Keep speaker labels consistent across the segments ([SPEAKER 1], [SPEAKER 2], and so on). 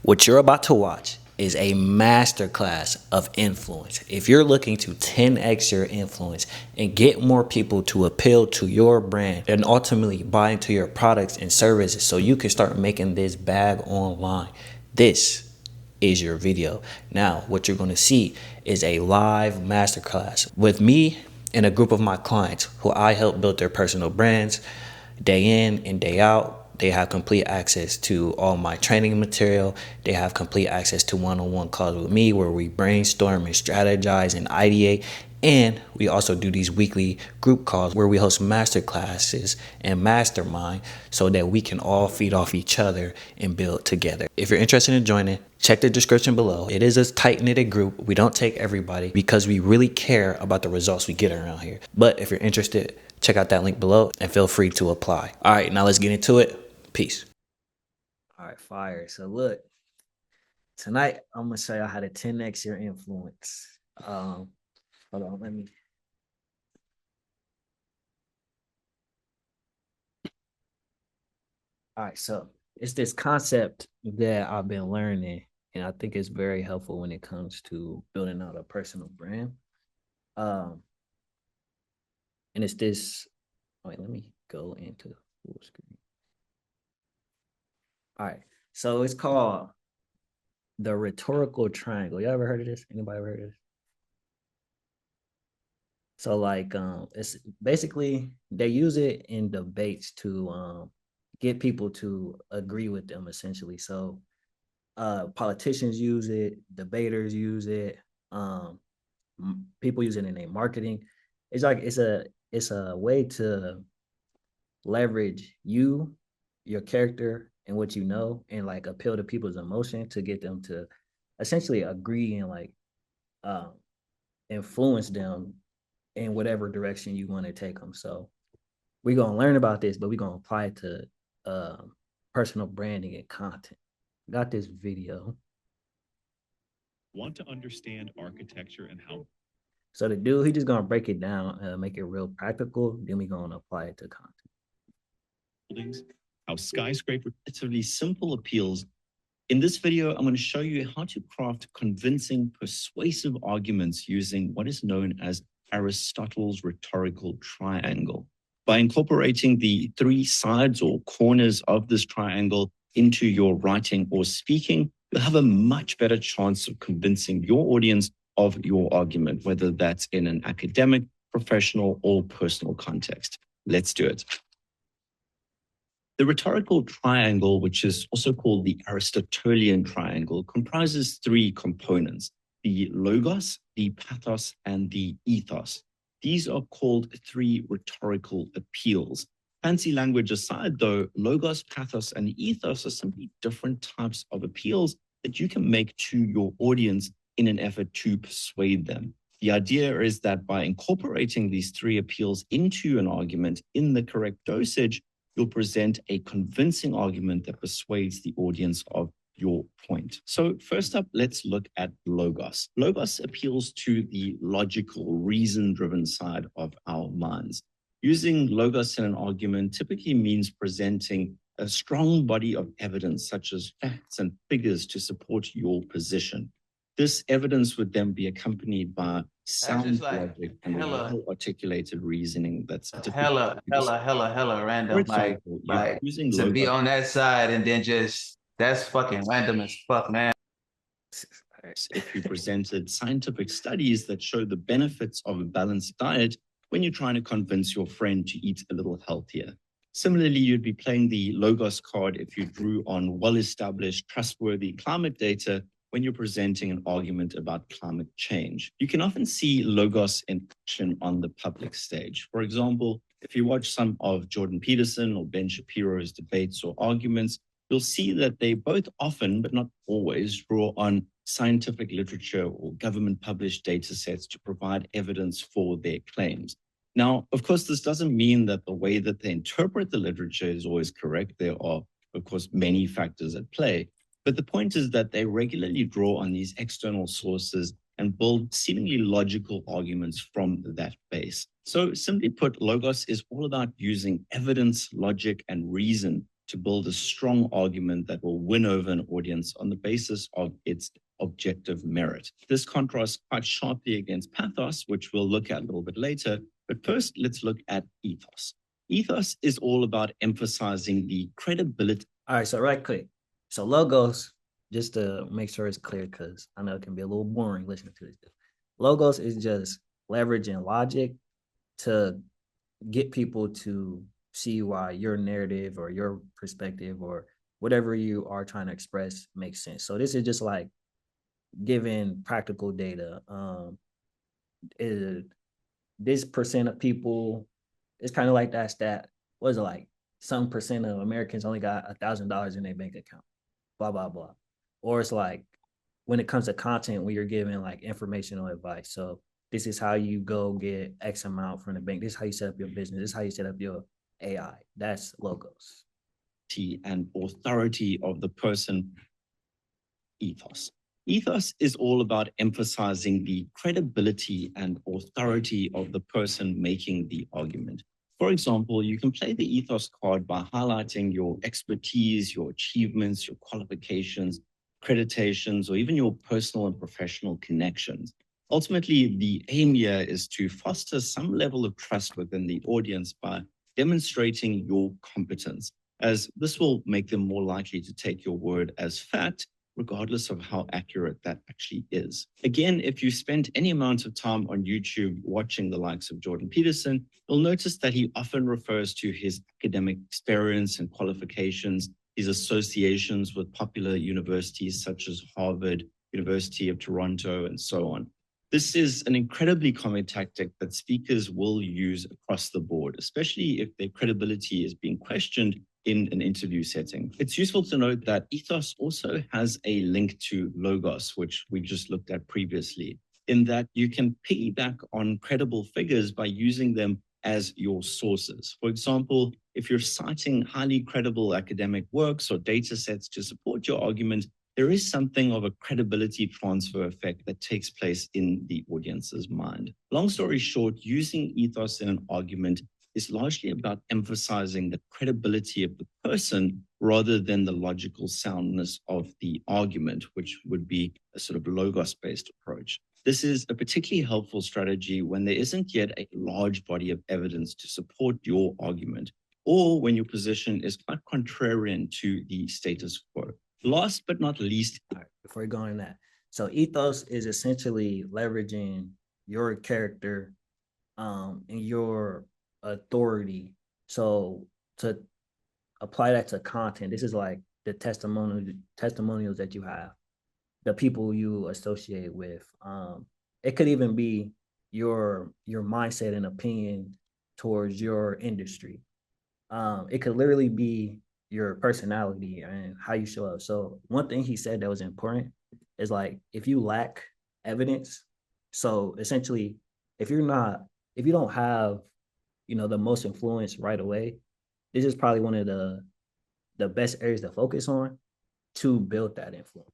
[SPEAKER 1] What you're about to watch is a masterclass of influence. If you're looking to 10x your influence and get more people to appeal to your brand and ultimately buy into your products and services so you can start making this bag online, this is your video. Now, what you're going to see is a live masterclass with me and a group of my clients who I help build their personal brands day in and day out. They have complete access to all my training material. They have complete access to one-on-one calls with me where we brainstorm and strategize and ideate. And we also do these weekly group calls where we host master classes and mastermind so that we can all feed off each other and build together. If you're interested in joining, check the description below. It is a tight-knitted group. We don't take everybody because we really care about the results we get around here. But if you're interested, check out that link below and feel free to apply. All right, now let's get into it. Peace. All right, fire. So look, tonight I'm gonna show you how to 10x your influence. Hold on, let me. All right, so it's this concept that I've been learning, and I think it's very helpful when it comes to building out a personal brand. And it's this. Wait, let me go into full screen. All right, so it's called the rhetorical triangle. You ever heard of this? Anybody ever heard of this? So like it's basically they use it in debates to get people to agree with them essentially. So politicians use it, debaters use it, people use it in their marketing. It's like it's a way to leverage you, your character, and what you know, and like appeal to people's emotion to get them to essentially agree and like influence them in whatever direction you want to take them. So we're going to learn about this, but we're going to apply it to personal branding and content. Got this video.
[SPEAKER 2] Want to understand architecture and how.
[SPEAKER 1] So the dude, he just going to break it down, make it real practical. Then we're going to apply it to content.
[SPEAKER 2] Buildings, how skyscrapers, relatively simple appeals. In this video, I'm going to show you how to craft convincing, persuasive arguments using what is known as Aristotle's rhetorical triangle. By incorporating the three sides or corners of this triangle into your writing or speaking, you'll have a much better chance of convincing your audience of your argument, whether that's in an academic, professional, or personal context. Let's do it. The rhetorical triangle, which is also called the Aristotelian triangle, comprises three components: the logos, the pathos, and the ethos. These are called three rhetorical appeals. Fancy language aside, though, logos, pathos, and ethos are simply different types of appeals that you can make to your audience in an effort to persuade them. The idea is that by incorporating these three appeals into an argument in the correct dosage, you'll present a convincing argument that persuades the audience of your point. So first up, let's look at logos. Logos appeals to the logical, reason-driven side of our minds. Using logos in an argument typically means presenting a strong body of evidence, such as facts and figures, to support your position. This evidence would then be accompanied by sound logic and well-articulated reasoning that's
[SPEAKER 3] hella random.
[SPEAKER 2] For example,
[SPEAKER 3] like
[SPEAKER 2] using
[SPEAKER 3] to be
[SPEAKER 2] logos.
[SPEAKER 3] on that side and then just that's fucking random as fuck, man.
[SPEAKER 2] If you presented scientific studies that show the benefits of a balanced diet when you're trying to convince your friend to eat a little healthier. Similarly, you'd be playing the logos card if you drew on well-established, trustworthy climate data when you're presenting an argument about climate change. You can often see logos in action on the public stage. For example, if you watch some of Jordan Peterson or Ben Shapiro's debates or arguments, you'll see that they both often, but not always, draw on scientific literature or government-published data sets to provide evidence for their claims. Now, of course, this doesn't mean that the way that they interpret the literature is always correct. There are, of course, many factors at play. But the point is that they regularly draw on these external sources and build seemingly logical arguments from that base. So simply put, logos is all about using evidence, logic, and reason to build a strong argument that will win over an audience on the basis of its objective merit. This contrasts quite sharply against pathos, which we'll look at a little bit later. But first, let's look at ethos. Ethos is all about emphasizing the credibility.
[SPEAKER 1] All right, so right quick. So logos, just to make sure it's clear, because I know it can be a little boring listening to this. Logos is just leveraging logic to get people to see why your narrative or your perspective or whatever you are trying to express makes sense. So this is just like giving practical data. This percent of people, it's kind of like that stat. What is it like? Some percent of Americans only got $1,000 in their bank account. Blah blah blah. Or it's like when it comes to content, when you're giving like informational advice. So this is how you go get X amount from the bank. This is how you set up your business. This is how you set up your AI. That's logos.
[SPEAKER 2] And authority of the person. Ethos. Ethos is all about emphasizing the credibility and authority of the person making the argument. For example, you can play the ethos card by highlighting your expertise, your achievements, your qualifications, accreditations, or even your personal and professional connections. Ultimately, the aim here is to foster some level of trust within the audience by demonstrating your competence, as this will make them more likely to take your word as fact, regardless of how accurate that actually is. Again, if you spent any amount of time on YouTube watching the likes of Jordan Peterson, you'll notice that he often refers to his academic experience and qualifications, his associations with popular universities such as Harvard, University of Toronto, and so on. This is an incredibly common tactic that speakers will use across the board, especially if their credibility is being questioned in an interview setting. It's useful to note that ethos also has a link to logos, which we just looked at previously, in that you can piggyback on credible figures by using them as your sources. For example, if you're citing highly credible academic works or data sets to support your argument, there is something of a credibility transfer effect that takes place in the audience's mind. Long story short, using ethos in an argument is largely about emphasizing the credibility of the person rather than the logical soundness of the argument, which would be a sort of logos-based approach. This is a particularly helpful strategy when there isn't yet a large body of evidence to support your argument, or when your position is quite contrarian to the status quo. Last but not least,
[SPEAKER 1] all right, before we go on that, so ethos is essentially leveraging your character and your authority. So to apply that to content, this is like the testimonials that you have, the people you associate with. It could even be your mindset and opinion towards your industry. It could literally be your personality and how you show up. So one thing he said that was important is like if you lack evidence, so essentially if you don't have the most influence right away, this is probably one of the best areas to focus on to build that influence.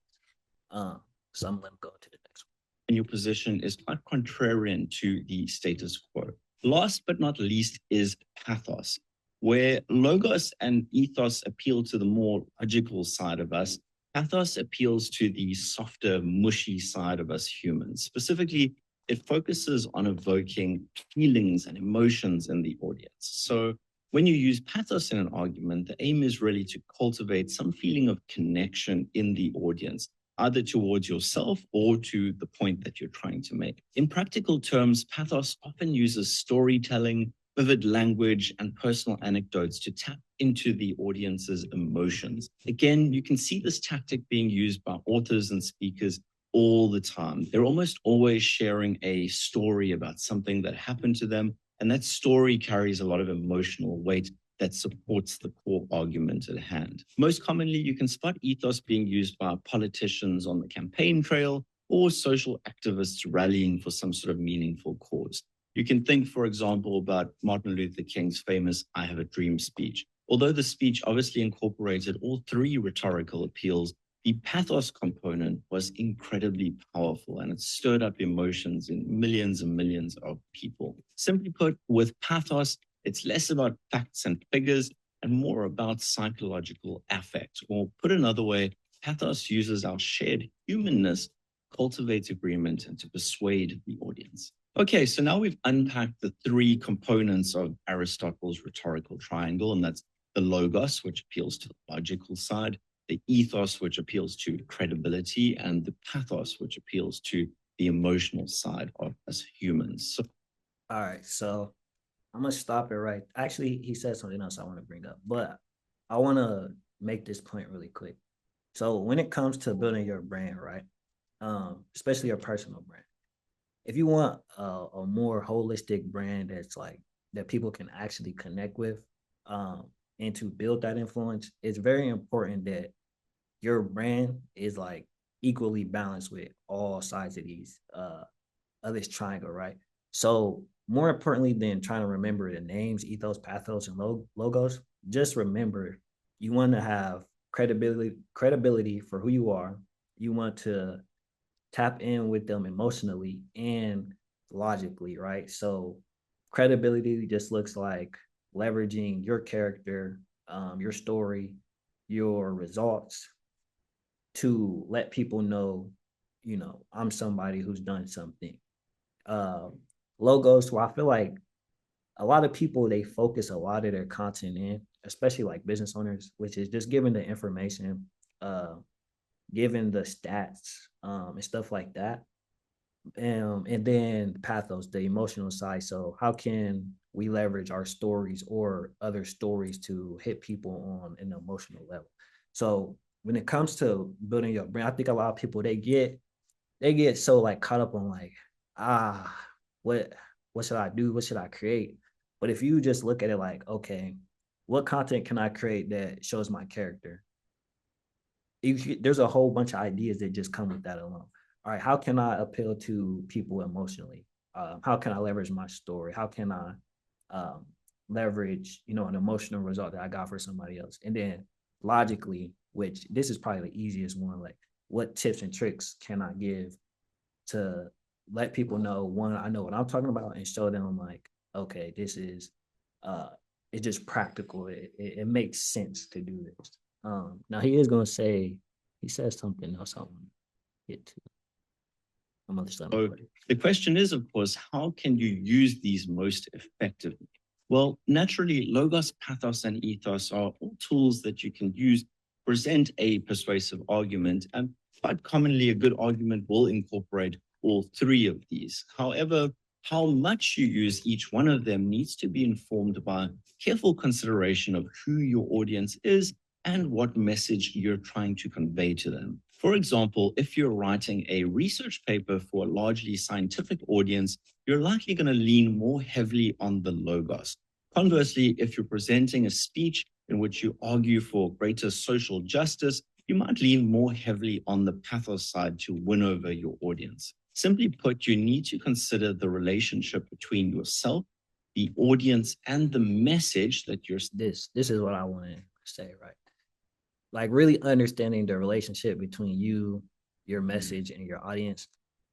[SPEAKER 1] So I'm gonna go to the next one.
[SPEAKER 2] And your position is quite contrarian to the status quo. Last but not least is pathos, where logos and ethos appeal to the more logical side of us. Pathos appeals to the softer, mushy side of us humans. Specifically, it focuses on evoking feelings and emotions in the audience. So when you use pathos in an argument, the aim is really to cultivate some feeling of connection in the audience, either towards yourself or to the point that you're trying to make. In practical terms, pathos often uses storytelling, vivid language, and personal anecdotes to tap into the audience's emotions. Again, you can see this tactic being used by authors and speakers all the time. They're almost always sharing a story about something that happened to them, and that story carries a lot of emotional weight that supports the core argument at hand. Most commonly, you can spot ethos being used by politicians on the campaign trail or social activists rallying for some sort of meaningful cause. You can think, for example, about Martin Luther King's famous "I Have a Dream" speech. Although the speech obviously incorporated all three rhetorical appeals, the pathos component was incredibly powerful, and it stirred up emotions in millions and millions of people. Simply put, with pathos, it's less about facts and figures and more about psychological affect. Or put another way, pathos uses our shared humanness, cultivate agreement, and to persuade the audience. Okay, so now we've unpacked the three components of Aristotle's rhetorical triangle, and that's the logos, which appeals to the logical side, the ethos, which appeals to credibility, and the pathos, which appeals to the emotional side of us humans. So,
[SPEAKER 1] All right, so I'm gonna stop it right. Actually, he said something else I want to bring up, but I want to make this point really quick. So when it comes to building your brand, right, especially your personal brand, if you want a more holistic brand that's like that people can actually connect with, and to build that influence, it's very important that your brand is like equally balanced with all sides of these of this triangle, right? So more importantly than trying to remember the names, ethos, pathos, and logos, just remember you want to have credibility for who you are. You want to tap in with them emotionally and logically, right? So credibility just looks like leveraging your character, your story, your results to let people know, I'm somebody who's done something. Um, Logos, where I feel like a lot of people they focus a lot of their content in, especially like business owners, which is just giving the information, uh, giving the stats, and stuff like that. And then pathos, the emotional side. So how can we leverage our stories or other stories to hit people on an emotional level? So when it comes to building your brand, I think a lot of people they get so like caught up on like, ah, what what should I do? What should I create? But if you just look at it like, okay, what content can I create that shows my character? There's a whole bunch of ideas that just come with that alone. All right, how can I appeal to people emotionally? How can I leverage my story? How can I um, leverage, an emotional result that I got for somebody else? And then logically, which this is probably the easiest one, like what tips and tricks can I give to let people know, one, I know what I'm talking about, and show them like, okay, this is uh it's just practical. It makes sense to do this. Now he is gonna say he says something else I want to get to. I'm gonna start
[SPEAKER 2] so the question is, of course, how can you use these most effectively? Well, naturally, logos, pathos, and ethos are all tools that you can use to present a persuasive argument. And quite commonly, a good argument will incorporate all three of these. However, how much you use each one of them needs to be informed by careful consideration of who your audience is and what message you're trying to convey to them. For example, if you're writing a research paper for a largely scientific audience, you're likely going to lean more heavily on the logos. Conversely, if you're presenting a speech in which you argue for greater social justice, you might lean more heavily on the pathos side to win over your audience. Simply put, you need to consider the relationship between yourself, the audience, and the message that you're.
[SPEAKER 1] This is what I want to say, right? Like really understanding the relationship between you, your message, and your audience.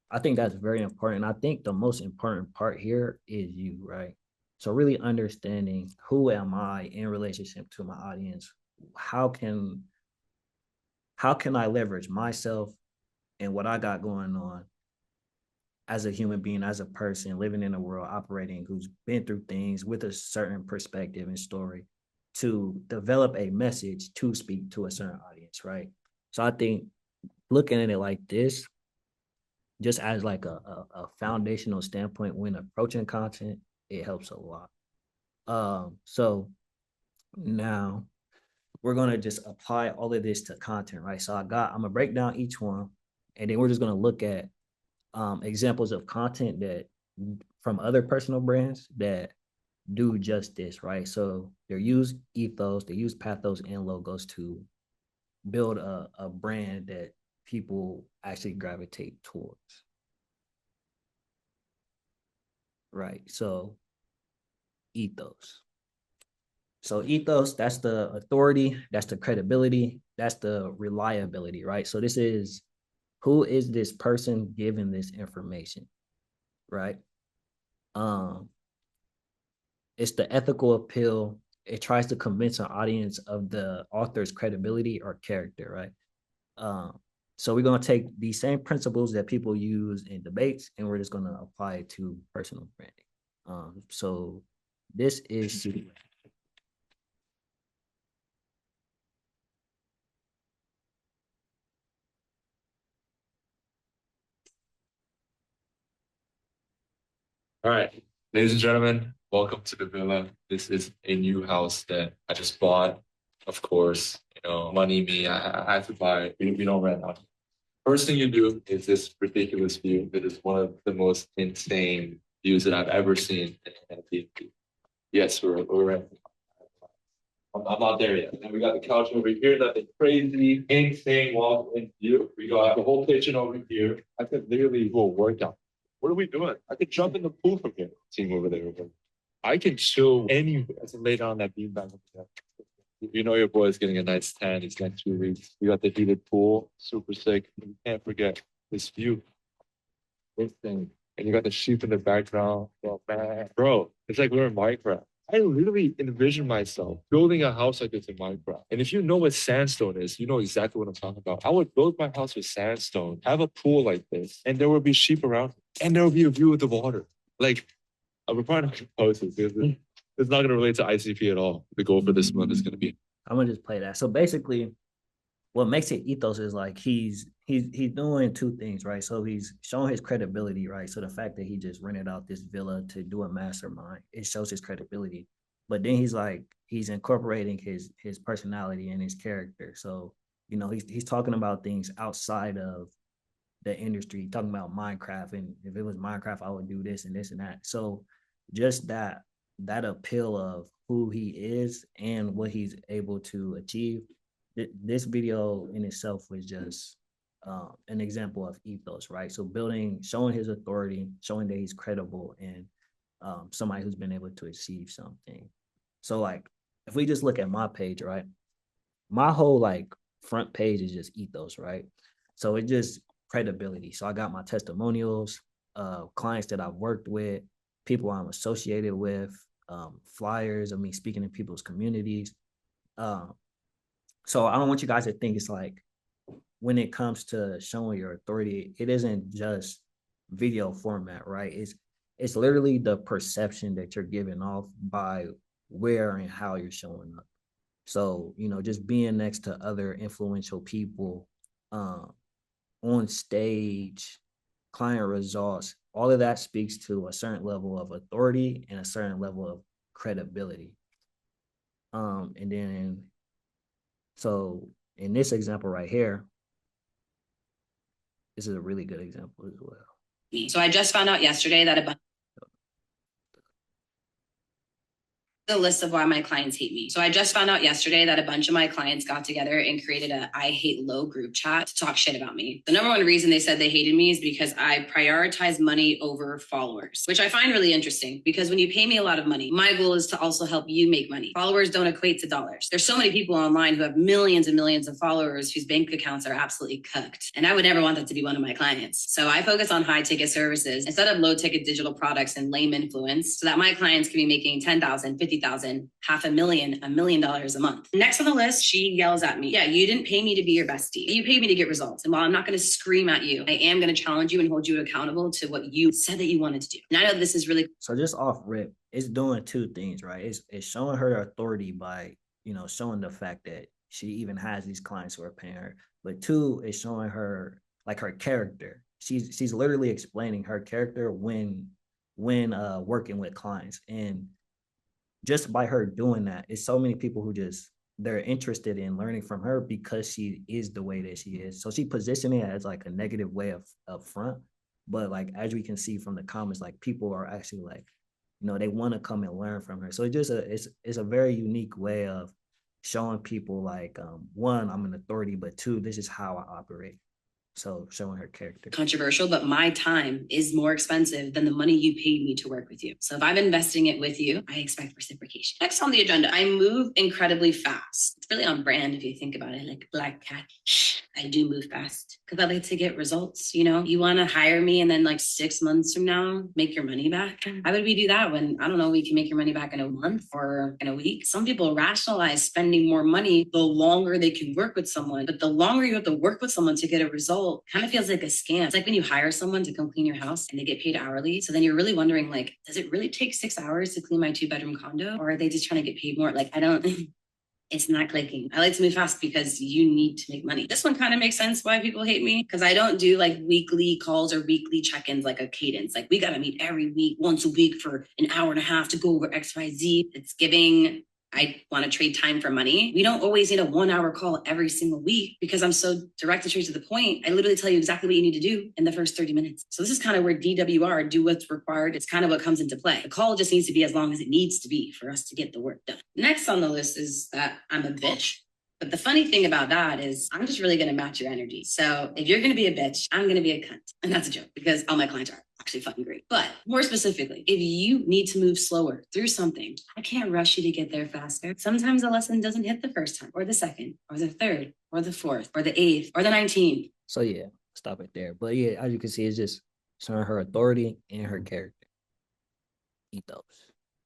[SPEAKER 1] I think that's very important. I think the most important part here is you, right? So really understanding who am I in relationship to my audience? How can how can I leverage myself and what I got going on as a human being, as a person living in a world operating who's been through things with a certain perspective and story to develop a message to speak to a certain audience, right? So I think looking at it like this, just as like a foundational standpoint when approaching content, it helps a lot. So now we're gonna just apply all of this to content, right? So I'm gonna break down each one, and then we're just gonna look at examples of content that from other personal brands that do just this, right? So they use ethos, they use pathos and logos to build a brand that people actually gravitate towards, right? So ethos. So ethos, that's the authority, that's the credibility, that's the reliability, right? So this is who is this person giving this information, right? Um, it's the ethical appeal, it tries to convince an audience of the author's credibility or character, right? So we're going to take these same principles that people use in debates, and we're just going to apply it to personal branding. So this is
[SPEAKER 4] All right, ladies and gentlemen, welcome to the villa. This is a new house that I just bought. Of course, money me, I have to buy it. We don't rent out. First thing you do is this ridiculous view. It is one of the most insane views that I've ever seen in Airbnb. Yes, we're renting. I'm not there yet. And we got the couch over here. Nothing crazy, insane walk-in view. We got the whole kitchen over here. I could literally do a workout. What are we doing? I could jump in the pool from here. Team over there. I can chill anywhere. I can lay down that beanbag over there. You know your boy's getting a nice tan these next 2 weeks. We got the heated pool, super sick. You can't forget this view. This thing. And you got the sheep in the background. Oh man. Bro, it's like we're in Minecraft. I literally envision myself building a house like this in Minecraft. And if you know what sandstone is, you know exactly what I'm talking about. I would build my house with sandstone, have a pool like this, and there would be sheep around, and there would be a view of the water. Like, I'm probably not going to post this. It's not going to relate to ICP at all. The goal for this month is going to be.
[SPEAKER 1] I'm gonna just play that. So basically, what makes it ethos is like he's doing two things, right? So he's showing his credibility, right? So the fact that he just rented out this villa to do a mastermind, it shows his credibility. But then he's incorporating his personality and his character. So he's talking about things outside of the industry, talking about Minecraft, and if it was Minecraft, I would do this and this and that. So just that appeal of who he is and what he's able to achieve. This video in itself was just an example of ethos, right? So showing his authority, showing that he's credible, and somebody who's been able to achieve something. So like, if we just look at my page, right? My whole like front page is just ethos, right? So it just credibility. So I got my testimonials, clients that I've worked with, people I'm associated with, flyers of me speaking in people's communities. So I don't want you guys to think it's like when it comes to showing your authority, it isn't just video format, right? It's literally the perception that you're giving off by where and how you're showing up. So, just being next to other influential people on stage, client results, all of that speaks to a certain level of authority and a certain level of credibility. And then, so in this example right here, this is a really good example as well.
[SPEAKER 5] So I just found out yesterday that the list of why my clients hate me. So I just found out yesterday that a bunch of my clients got together and created a I hate low group chat to talk shit about me. The number one reason they said they hated me is because I prioritize money over followers, which I find really interesting because when you pay me a lot of money, my goal is to also help you make money. Followers don't equate to dollars. There's so many people online who have millions and millions of followers whose bank accounts are absolutely cooked. And I would never want that to be one of my clients. So I focus on high ticket services instead of low ticket digital products and lame influence so that my clients can be making $10,000, $50,000, $500,000, $1 million a month. Next on the list, she yells at me. Yeah, you didn't pay me to be your bestie. You paid me to get results. And while I'm not going to scream at you, I am going to challenge you and hold you accountable to what you said that you wanted to do. And I know this is really.
[SPEAKER 1] So just off rip, it's doing two things, right? It's showing her authority by, showing the fact that she even has these clients who are paying her. But two, it's showing her like her character. She's literally explaining her character when working with clients. And just by her doing that, it's so many people who they're interested in learning from her because she is the way that she is. So she positioned it as like a negative way of front. But like, as we can see from the comments, like people are actually like, they want to come and learn from her. So it's a very unique way of showing people like, one, I'm an authority, but two, this is how I operate. So showing her character.
[SPEAKER 5] Controversial, but my time is more expensive than the money you paid me to work with you. So if I'm investing it with you, I expect reciprocation. Next on the agenda, I move incredibly fast. It's really on brand if you think about it, like black cat. I do move fast because I like to get results. You know, you want to hire me and then like 6 months from now, make your money back. How would we do that when, I don't know, we can make your money back in a month or in a week? Some people rationalize spending more money the longer they can work with someone, but the longer you have to work with someone to get a result kind of feels like a scam. It's like when you hire someone to come clean your house and they get paid hourly. So then you're really wondering, like, does it really take 6 hours to clean my 2-bedroom condo? Or are they just trying to get paid more? Like, I don't, it's not clicking. I like to move fast because you need to make money. This one kind of makes sense why people hate me, because I don't do like weekly calls or weekly check-ins like a cadence. Like we got to meet every week, once a week for an hour and a half to go over XYZ. It's giving, I want to trade time for money. We don't always need a 1-hour call every single week because I'm so direct and straight to the point. I literally tell you exactly what you need to do in the first 30 minutes. So this is kind of where DWR, do what's required. It's kind of what comes into play. The call just needs to be as long as it needs to be for us to get the work done. Next on the list is that I'm a bitch. But the funny thing about that is I'm just really going to match your energy. So if you're going to be a bitch, I'm going to be a cunt. And that's a joke because all my clients are actually fucking great. But more specifically, if you need to move slower through something, I can't rush you to get there faster. Sometimes the lesson doesn't hit the first time or the second or the third or the fourth or the eighth or the 19th.
[SPEAKER 1] So yeah, stop it there. But yeah, as you can see, it's just showing her authority and her character. Ethos.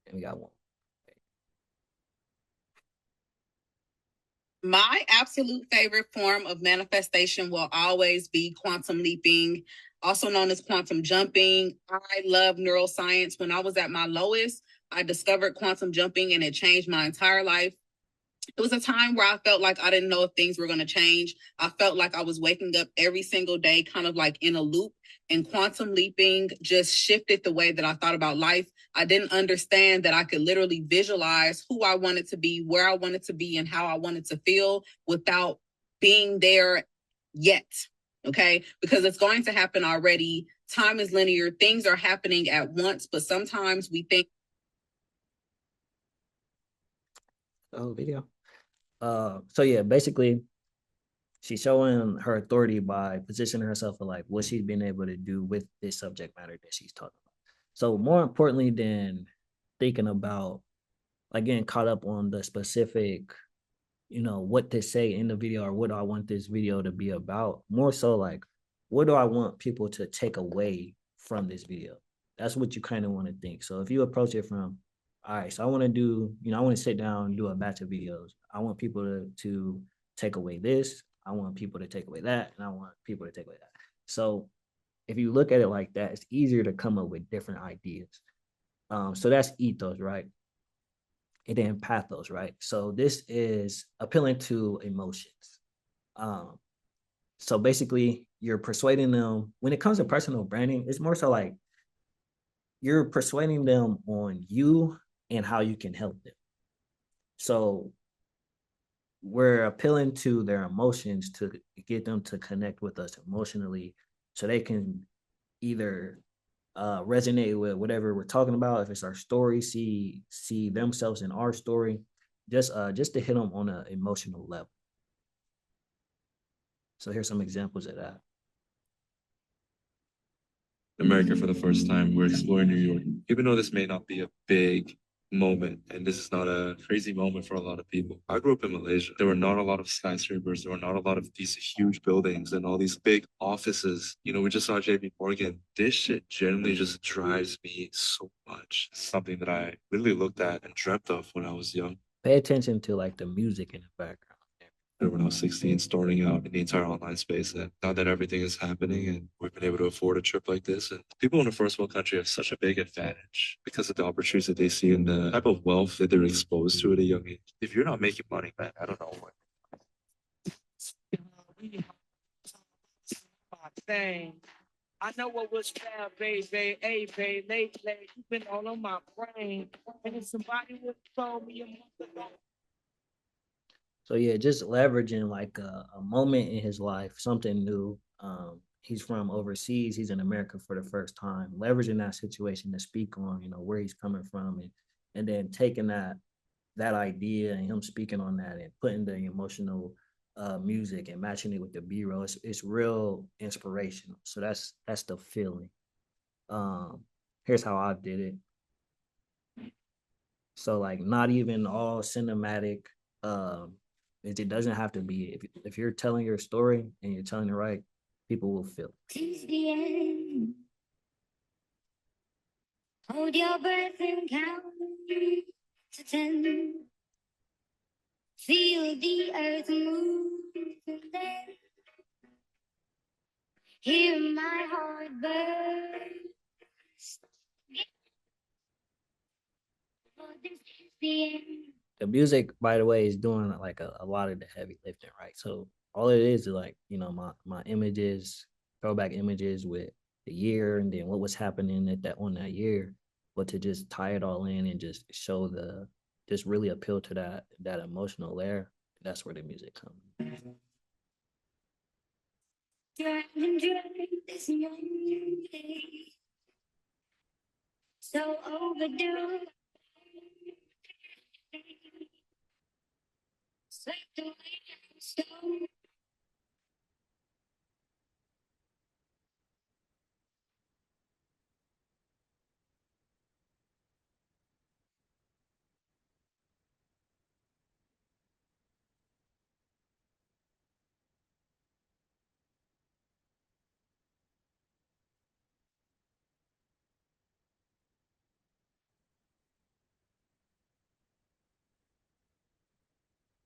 [SPEAKER 1] And we got one.
[SPEAKER 6] My absolute favorite form of manifestation will always be quantum leaping, also known as quantum jumping. I love neuroscience. When I was at my lowest, I discovered quantum jumping and it changed my entire life. It was a time where I felt like I didn't know if things were going to change. I felt like I was waking up every single day, kind of like in a loop. And quantum leaping just shifted the way that I thought about life. I didn't understand that I could literally visualize who I wanted to be, where I wanted to be, and how I wanted to feel without being there yet. Okay? Because it's going to happen already. Time is linear. Things are happening at once, but sometimes we think.
[SPEAKER 1] Oh, video. So yeah, basically she's showing her authority by positioning herself for like what she's been able to do with this subject matter that she's talking about. So more importantly than thinking about like getting caught up on the specific, what to say in the video or what do I want this video to be about, more so like what do I want people to take away from this video? That's what you kind of want to think. So if you approach it from, all right, so I want to do, I want to sit down and do a batch of videos. I want people to take away this. I want people to take away that. And I want people to take away that. So if you look at it like that, it's easier to come up with different ideas. So that's ethos, right? And then pathos, right? So this is appealing to emotions. So basically, you're persuading them. When it comes to personal branding, it's more so like you're persuading them on you and how you can help them. So we're appealing to their emotions to get them to connect with us emotionally so they can either resonate with whatever we're talking about. If it's our story, see themselves in our story, just to hit them on an emotional level. So here's some examples of that.
[SPEAKER 4] America for the first time. We're exploring New York. Even though this may not be a big moment, and this is not a crazy moment for a lot of people. I grew up in Malaysia. There were not a lot of skyscrapers. There were not a lot of these huge buildings and all these big offices. We just saw JP Morgan. This shit generally just drives me so much. It's something that I really looked at and dreamt of when I was young.
[SPEAKER 1] Pay attention to like the music in the background.
[SPEAKER 4] When I was 16, starting out in the entire online space. And now that everything is happening and we've been able to afford a trip like this, and people in a first world country have such a big advantage because of the opportunities that they see and the type of wealth that they're exposed to at a young age. If you're not making money, man, I don't know what.
[SPEAKER 7] I know what was bad, baby. Hey, baby, lately you've been all on my brain. And if somebody would told me a month ago.
[SPEAKER 1] So yeah, just leveraging like a moment in his life, something new. He's from overseas. He's in America for the first time. Leveraging that situation to speak on, where he's coming from, and then taking that idea and him speaking on that and putting the emotional music and matching it with the B-roll. It's real inspirational. So that's the feeling. Here's how I did it. So like not even all cinematic. It doesn't have to be. If you're telling your story and you're telling it right, people will feel it.
[SPEAKER 8] Tis the end. Hold your breath and count to 10. Feel the earth move and then hear my heart burst. For this is the end.
[SPEAKER 1] The music, by the way, is doing like a lot of the heavy lifting, right? So all it is like, my images, throwback images with the year and then what was happening at that on that year, but to just tie it all in and just show just really appeal to that emotional layer. That's where the music comes.
[SPEAKER 8] Drive and drive this Monday. So overdue. Swept away in stone.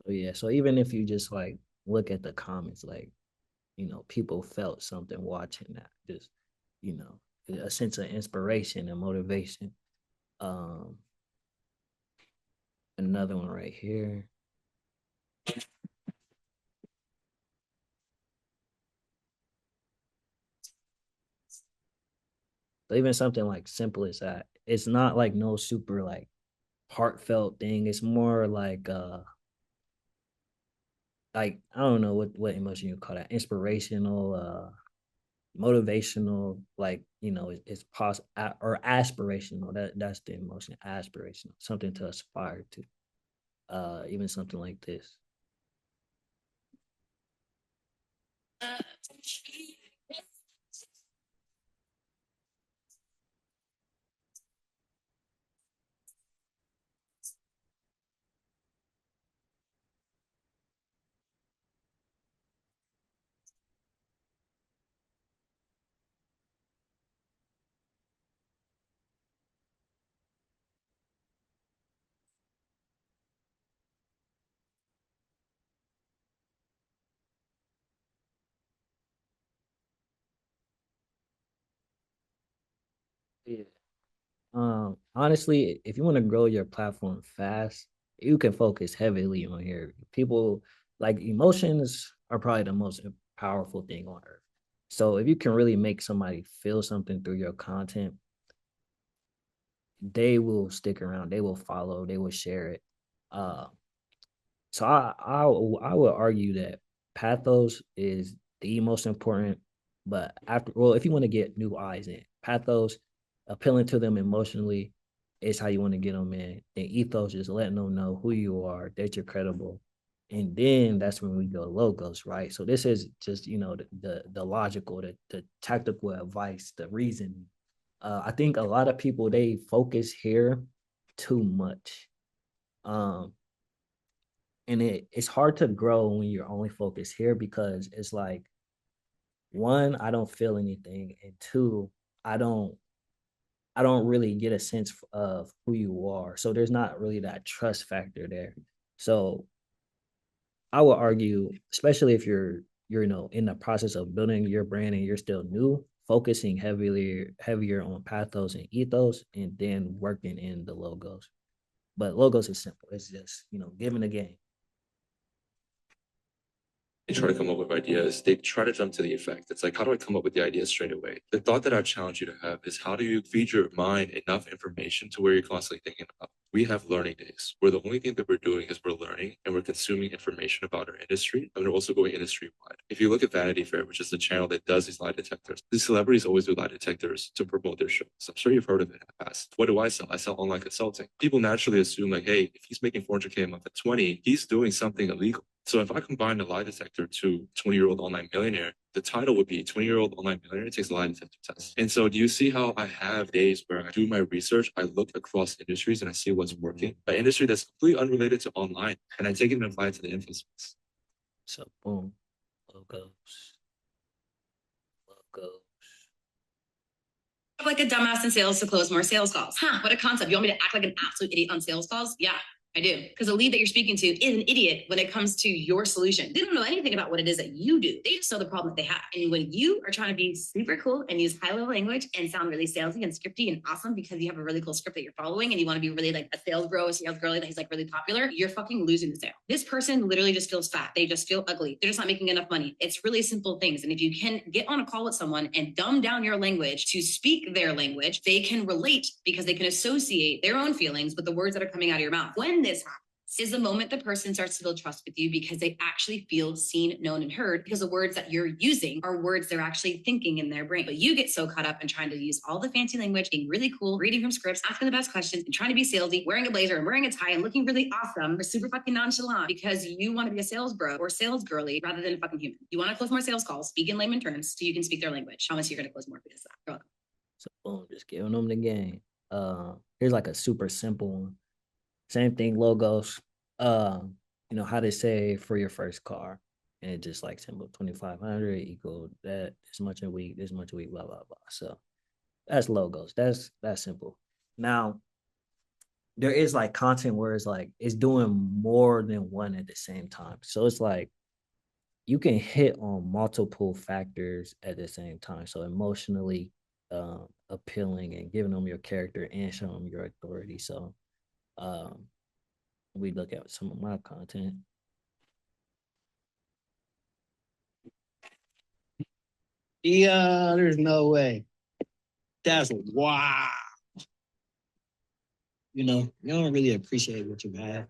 [SPEAKER 1] So yeah, so even if you just like look at the comments, like, people felt something watching that. Just, you know, a sense of inspiration and motivation. Um, Another one right here. So even something like simple as that. It's not like no super like heartfelt thing. It's more like I don't know what emotion you call that. Inspirational, motivational, like, it's possible or aspirational. That's the emotion, aspirational, something to aspire to. Even something like this. Yeah. Honestly, if you want to grow your platform fast, you can focus heavily on here. People like emotions are probably the most powerful thing on earth. So if you can really make somebody feel something through your content, they will stick around, they will follow, they will share it. Uh, so I would argue that pathos is the most important, but if you want to get new eyes in, pathos, appealing to them emotionally is how you want to get them in. And ethos is letting them know who you are, that you're credible. And then that's when we go logos, right? So this is just, the logical, the tactical advice, the reason. I think a lot of people, they focus here too much. Um, and it's hard to grow when you're only focused here because it's like, one, I don't feel anything, and two, I don't I don't really get a sense of who you are. So there's not really that trust factor there. So I would argue, especially if you're in the process of building your brand and you're still new, focusing heavier on pathos and ethos, and then working in the logos. But logos is simple. It's just, giving a game.
[SPEAKER 4] They try to come up with ideas, they try to jump to the effect. It's like, how do I come up with the idea straight away? The thought that I challenge you to have is, how do you feed your mind enough information to where you're constantly thinking about? We have learning days where the only thing that we're doing is we're learning and we're consuming information about our industry, and we're also going industry wide. If you look at Vanity Fair, which is the channel that does these lie detectors, these celebrities always do lie detectors to promote their shows. I'm sure you've heard of it in the past. What do I sell? I sell online consulting. People naturally assume like, hey, if he's making 400K a month at 20, he's doing something illegal. So if I combine the lie detector to 20-year-old online millionaire, the title would be 20-year-old online millionaire takes a lie detector test. And so do you see how I have days where I do my research, I look across industries and I see what's working, an industry that's completely unrelated to online, and I take it and apply it to the info space.
[SPEAKER 1] So boom, logos.
[SPEAKER 5] Like a dumbass in sales to close more sales calls. Huh, what a concept. You want me to act like an absolute idiot on sales calls? Yeah, I do. Because the lead that you're speaking to is an idiot when it comes to your solution. They don't know anything about what it is that you do. They just know the problem that they have. And when you are trying to be super cool and use high level language and sound really salesy and scripty and awesome because you have a really cool script that you're following and you want to be really like a sales bro, a sales girly that is like really popular, you're fucking losing the sale. This person literally just feels fat. They just feel ugly. They're just not making enough money. It's really simple things. And if you can get on a call with someone and dumb down your language to speak their language, they can relate because they can associate their own feelings with the words that are coming out of your mouth. When this happens is the moment the person starts to build trust with you because they actually feel seen, known, and heard because the words that you're using are words they're actually thinking in their brain. But you get so caught up in trying to use all the fancy language, being really cool, reading from scripts, asking the best questions, and trying to be salesy, wearing a blazer and wearing a tie and looking really awesome or super fucking nonchalant because you want to be a sales bro or sales girly rather than a fucking human. You want to close more sales calls, speak in layman terms so you can speak their language. Promise you're going to close more because of that. You're welcome.
[SPEAKER 1] So boom, just giving them the game. Here's like a super simple one. Same thing, logos. How they say for your first car. And it just like simple 2,500 equal that this much a week, this much a week, blah, blah, blah. So that's logos. That's simple. Now there is like content where it's like it's doing more than one at the same time. So it's like you can hit on multiple factors at the same time. So emotionally appealing and giving them your character and showing them your authority. So we look at some of my content.
[SPEAKER 9] Yeah, there's no way. That's wow. You don't really appreciate what you have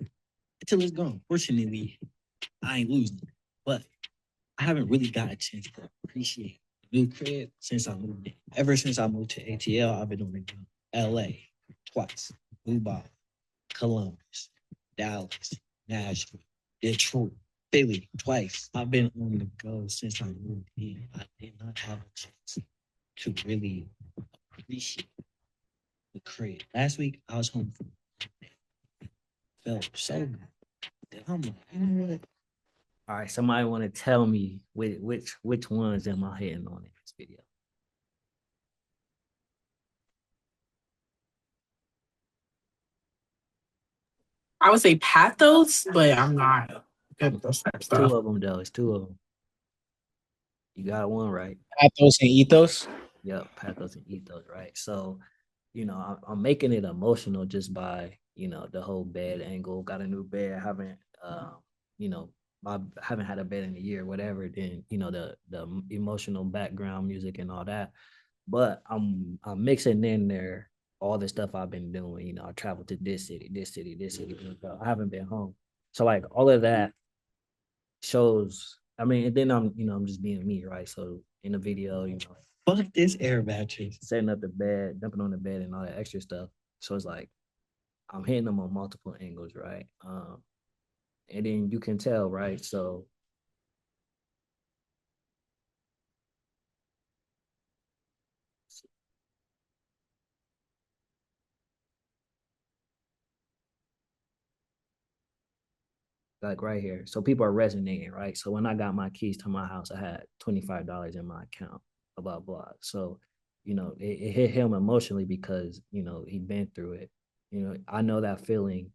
[SPEAKER 9] until it's gone. Fortunately, I ain't losing, but I haven't really got a chance to appreciate the new crib since I moved in. Ever since I moved to ATL, I've been on the go. LA twice, Dubai, Columbus, Dallas, Nashville, Detroit, Philly twice. I've been on the go since I moved in. I did not have a chance to really appreciate the crib. Last week, I was home from felt so good. Then I'm like, you know what?
[SPEAKER 1] All right, somebody want to tell me which ones am I hitting on in this video?
[SPEAKER 10] I would say pathos, but I'm not good with those type of
[SPEAKER 1] Two
[SPEAKER 10] stuff.
[SPEAKER 1] of them though. It's two of them. You got one right.
[SPEAKER 9] Pathos and ethos.
[SPEAKER 1] Yep, pathos and ethos, right? So, I'm making it emotional just by, the whole bed angle. Got a new bed, haven't, I haven't had a bed in a year, whatever. Then, the emotional background music and all that. But I'm mixing in there all the stuff I've been doing. I traveled to this city, this city, this city. I haven't been home, so like all of that shows. I mean, and then I'm just being me, right? So in the video,
[SPEAKER 9] Fuck this air mattress.
[SPEAKER 1] setting up the bed, dumping on the bed, and all that extra stuff. So it's like I'm hitting them on multiple angles, right? And then you can tell, right? So like right here. So people are resonating, right? So when I got my keys to my house, I had $25 in my account, blah, blah. So, it hit him emotionally because, he'd been through it. I know that feeling,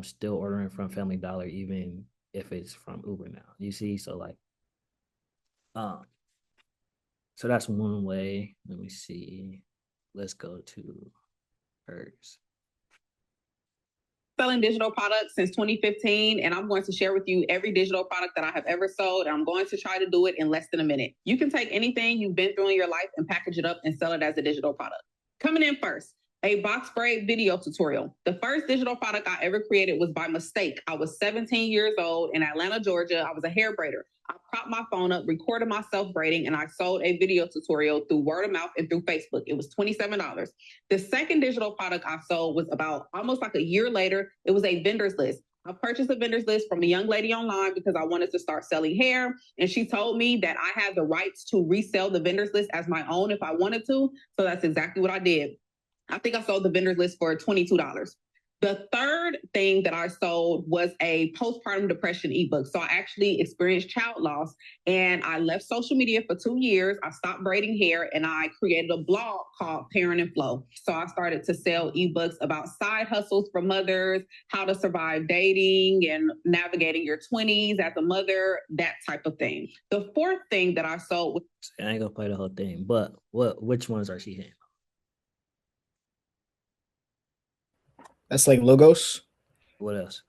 [SPEAKER 1] still ordering from Family Dollar, even if it's from Uber now. You see? So like, so that's one way. Let me see. Let's go to hers.
[SPEAKER 6] Selling digital products since 2015, and I'm going to share with you every digital product that I have ever sold. And I'm going to try to do it in less than a minute. You can take anything you've been through in your life and package it up and sell it as a digital product. Coming in first, a box braid video tutorial. The first digital product I ever created was by mistake. I was 17 years old in Atlanta, Georgia. I was a hair braider. I propped my phone up, recorded myself braiding, and I sold a video tutorial through word of mouth and through Facebook. It was $27. The second digital product I sold was about almost like a year later. It was a vendor's list. I purchased a vendor's list from a young lady online because I wanted to start selling hair. And she told me that I had the rights to resell the vendor's list as my own if I wanted to. So that's exactly what I did. I think I sold the vendor's list for $22. The third thing that I sold was a postpartum depression ebook. So I actually experienced child loss and I left social media for 2 years. I stopped braiding hair and I created a blog called Parent and Flow. So I started to sell ebooks about side hustles for mothers, how to survive dating and navigating your 20s as a mother, that type of thing. The fourth thing that I sold was
[SPEAKER 1] I ain't gonna play the whole thing, but which ones are she hitting?
[SPEAKER 11] That's like logos,
[SPEAKER 1] What else?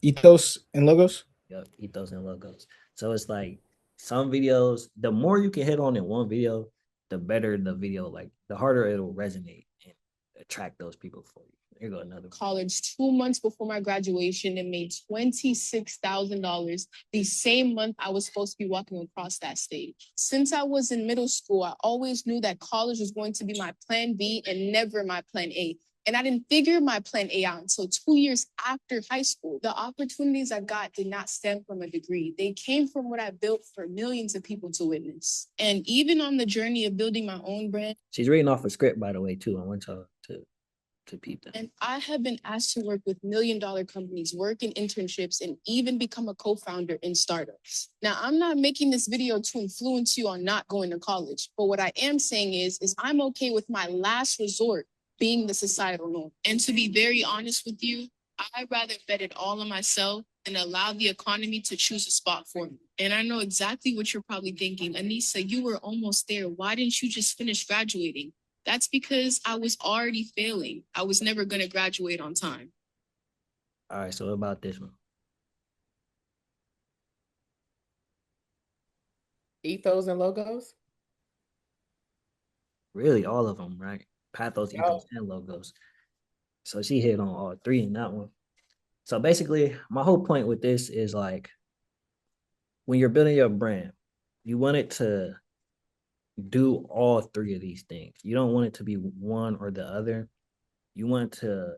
[SPEAKER 11] ethos, and logos.
[SPEAKER 1] Yep, ethos and logos. So it's like some videos, the more you can hit on in one video, the better the video, like the harder it'll resonate and attract those people for you. Here go another one.
[SPEAKER 12] College 2 months before my graduation and made $26,000 the same month I was supposed to be walking across that stage. Since I was in middle school, I always knew that college was going to be my plan B and never my plan A. And I didn't figure my plan A out until 2 years after high school. The opportunities I got did not stem from a degree. They came from what I built for millions of people to witness. And even on the journey of building my own brand.
[SPEAKER 1] She's reading off a script, by the way, too. I want y'all to peep that.
[SPEAKER 12] And I have been asked to work with million-dollar companies, work in internships, and even become a co-founder in startups. Now, I'm not making this video to influence you on not going to college, but what I am saying is I'm okay with my last resort being the societal norm. And to be very honest with you, I'd rather bet it all on myself and allow the economy to choose a spot for me. And I know exactly what you're probably thinking. Anissa, you were almost there. Why didn't you just finish graduating? That's because I was already failing. I was never going to graduate on time.
[SPEAKER 1] All right, so what about this one?
[SPEAKER 10] Ethos and logos?
[SPEAKER 1] Really, all of them, right? Pathos, ethos, and logos. So she hit on all three in that one. So basically, my whole point with this is like, when you're building your brand, you want it to do all three of these things. You don't want it to be one or the other. You want to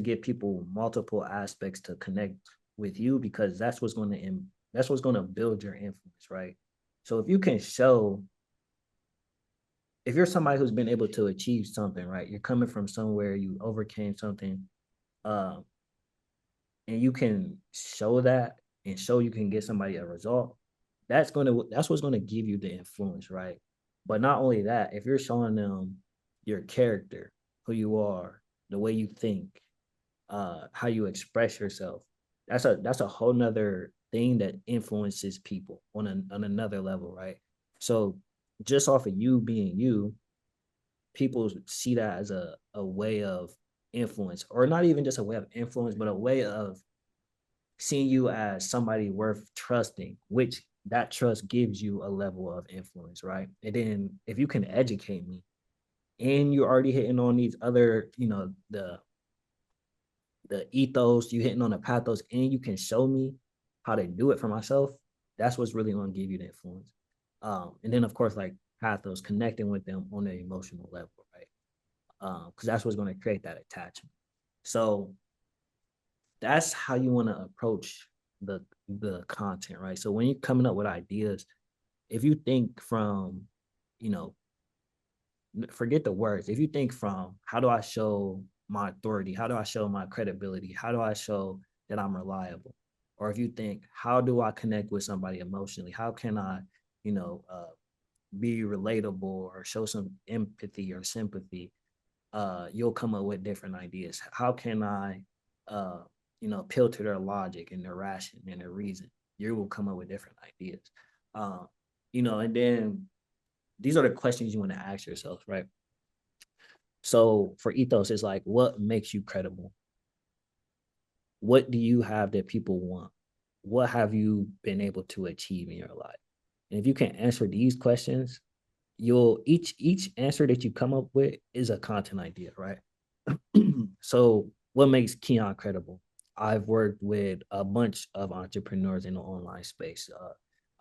[SPEAKER 1] give people multiple aspects to connect with you, because that's what's going to build your influence, right? So if you can show, if you're somebody who's been able to achieve something, right? You're coming from somewhere, you overcame something, and you can show that and show you can get somebody a result. That's what's gonna give you the influence, right? But not only that, if you're showing them your character, who you are, the way you think, how you express yourself, that's a whole nother thing that influences people on another level, right? So just off of you being you, people see that as a way of influence, or not even just a way of influence, but a way of seeing you as somebody worth trusting, which that trust gives you a level of influence, right? And then if you can educate me and you're already hitting on these other, the ethos, you hitting on the pathos, and you can show me how to do it for myself, that's what's really going to give you the influence. And then of course, like pathos, connecting with them on an emotional level, right? Because that's what's going to create that attachment. So that's how you want to approach the content, right? So when you're coming up with ideas, if you think from, forget the words. If you think from, how do I show my authority? How do I show my credibility? How do I show that I'm reliable? Or if you think, how do I connect with somebody emotionally? How can I, be relatable or show some empathy or sympathy? You'll come up with different ideas. How can I, appeal to their logic and their ration and their reason? You will come up with different ideas. And then these are the questions you want to ask yourself, right? So for ethos, it's like, what makes you credible? What do you have that people want? What have you been able to achieve in your life? And if you can answer these questions, you'll each answer that you come up with is a content idea, right? So what makes Keon credible? I've worked with a bunch of entrepreneurs in the online space.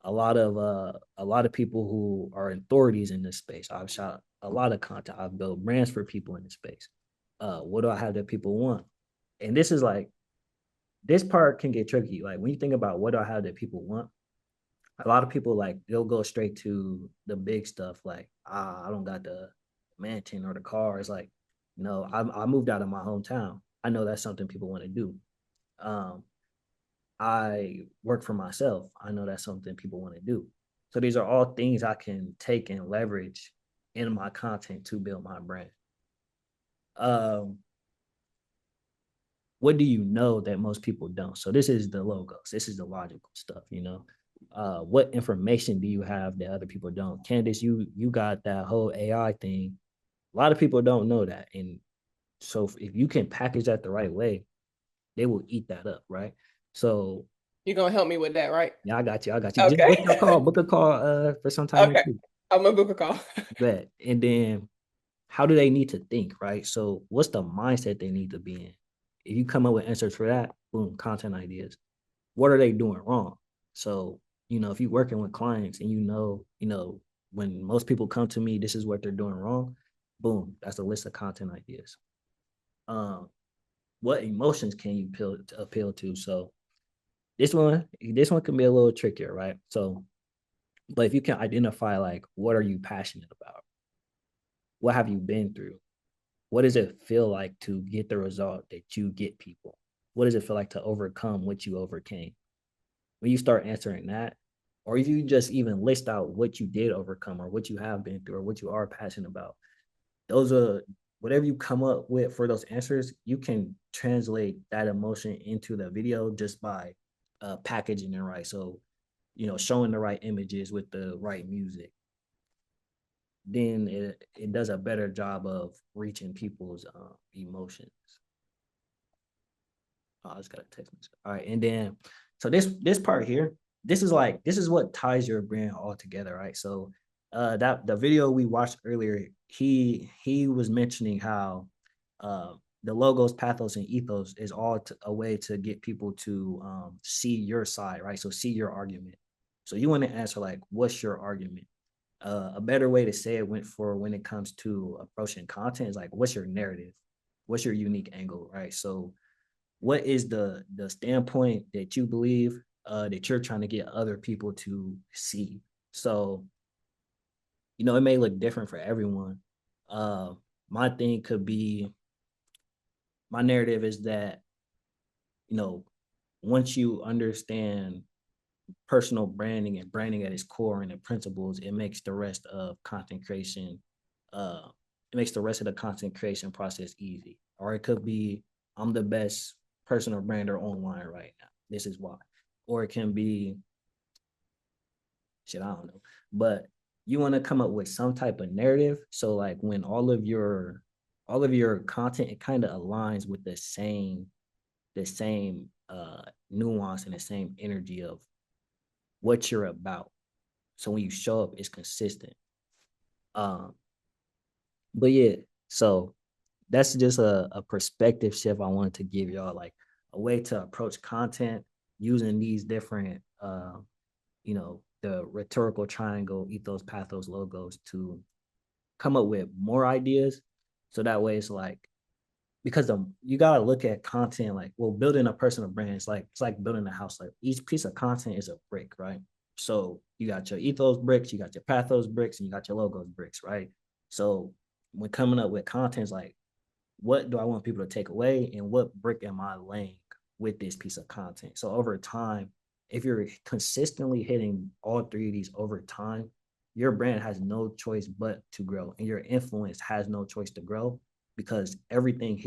[SPEAKER 1] A lot of people who are authorities in this space. I've shot a lot of content. I've built brands for people in this space. What do I have that people want? And this is like, this part can get tricky. Like when you think about what do I have that people want, a lot of people like they'll go straight to the big stuff. Like, I don't got the mansion or the car. It's like, no, I moved out of my hometown. I know that's something people want to do. Um, I work for myself. I know that's something people want to do. So these are all things I can take and leverage in my content to build my brand. Um, what do you know that most people don't? So this is the logos. This is the logical stuff, you know. What information do you have that other people don't? Candace, you got that whole AI thing. A lot of people don't know that. And so if you can package that the right way, they will eat that up, right? So
[SPEAKER 13] You're gonna help me with that, right?
[SPEAKER 1] yeah, I got you. I got you. Just
[SPEAKER 13] Okay.
[SPEAKER 1] book a call for some time
[SPEAKER 13] Okay.
[SPEAKER 1] next week.
[SPEAKER 13] I'm gonna book a call.
[SPEAKER 1] Bet. And then how do they need to think, right? So what's the mindset they need to be in? If you come up with answers for that, boom, content ideas. What are they doing wrong? So, you know, if you're working with clients and you know, when most people come to me, this is what they're doing wrong, boom, that's a list of content ideas. What emotions can you appeal to? So this one can be a little trickier, right? So, but if you can identify like what are you passionate about? What have you been through? What does it feel like to get the result that you get people? What does it feel like to overcome what you overcame? When you start answering that, or if you just even list out what you did overcome or what you have been through or what you are passionate about, those are whatever you come up with for those answers, you can translate that emotion into the video just by packaging it right. So, you know, showing the right images with the right music. Then it does a better job of reaching people's emotions. Oh, I just got a text message. All right, and then so this part here, this is what ties your brand all together, right? So that the video we watched earlier, he was mentioning how the logos, pathos, and ethos is all a way to get people to see your side, right? So see your argument. So you want to answer like, what's your argument? A better way to say it went for when it comes to approaching content is like, what's your narrative? What's your unique angle, right? So what is the standpoint that you believe that you're trying to get other people to see? So, you know, it may look different for everyone. My thing could be, my narrative is that, you know, once you understand personal branding and branding at its core and the principles, it makes the rest of content creation, it makes the rest of the content creation process easy. Or it could be, I'm the best personal brander online right now. This is why. Or it can be, shit, I don't know. But you want to come up with some type of narrative. So like when all of your content, it kind of aligns with the same nuance and the same energy of what you're about. So when you show up, it's consistent. But yeah, so that's just a perspective shift I wanted to give y'all, like a way to approach content using these different you know, the rhetorical triangle, ethos, pathos, logos to come up with more ideas. So that way it's like, because you gotta look at content like, well, building a personal brand, it's like building a house. Like each piece of content is a brick, right? So you got your ethos bricks, you got your pathos bricks, and you got your logos bricks, right? So when coming up with content, it's like, what do I want people to take away, and what brick am I laying with this piece of content? So over time, if you're consistently hitting all three of these over time, your brand has no choice but to grow, and your influence has no choice to grow, because everything here